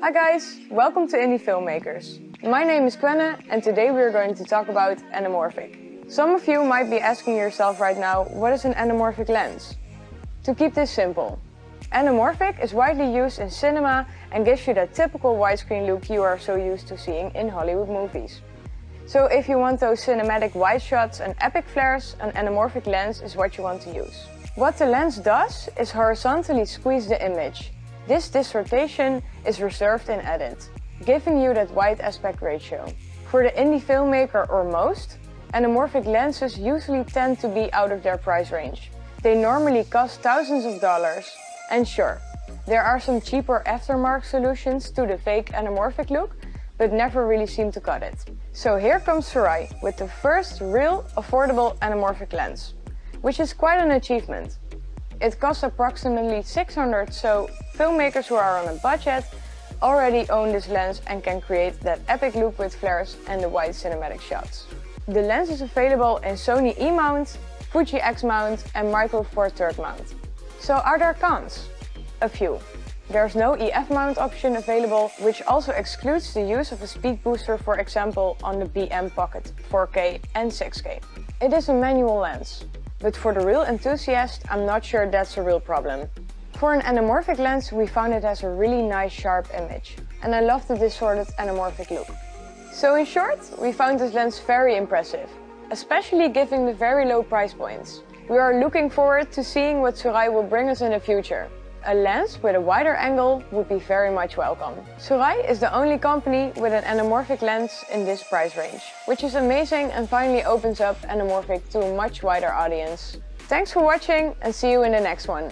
Hi guys, welcome to Indie Filmmakers. My name is Quenne and today we are going to talk about anamorphic. Some of you might be asking yourself right now, what is an anamorphic lens? To keep this simple, anamorphic is widely used in cinema and gives you that typical widescreen look you are so used to seeing in Hollywood movies. So if you want those cinematic wide shots and epic flares, an anamorphic lens is what you want to use. What the lens does is horizontally squeeze the image. This distortion is reserved in edit, giving you that wide aspect ratio. For the indie filmmaker or most, anamorphic lenses usually tend to be out of their price range. They normally cost thousands of dollars, and sure, there are some cheaper aftermarket solutions to the fake anamorphic look, but never really seem to cut it. So here comes Sirui with the first real affordable anamorphic lens, which is quite an achievement. It costs approximately $600, so filmmakers who are on a budget already own this lens and can create that epic look with flares and the wide cinematic shots. The lens is available in Sony E-mount, Fuji X-mount and Micro Four Third mount. So are there cons? A few. There's no EF mount option available, which also excludes the use of a speed booster, for example on the BM Pocket 4K and 6K. It is a manual lens, but for the real enthusiast, I'm not sure that's a real problem. For an anamorphic lens, we found it has a really nice sharp image, and I love the distorted anamorphic look. So in short, we found this lens very impressive, especially given the very low price points. We are looking forward to seeing what Sirui will bring us in the future. A lens with a wider angle would be very much welcome. Sirui is the only company with an anamorphic lens in this price range, which is amazing and finally opens up anamorphic to a much wider audience. Thanks for watching and see you in the next one.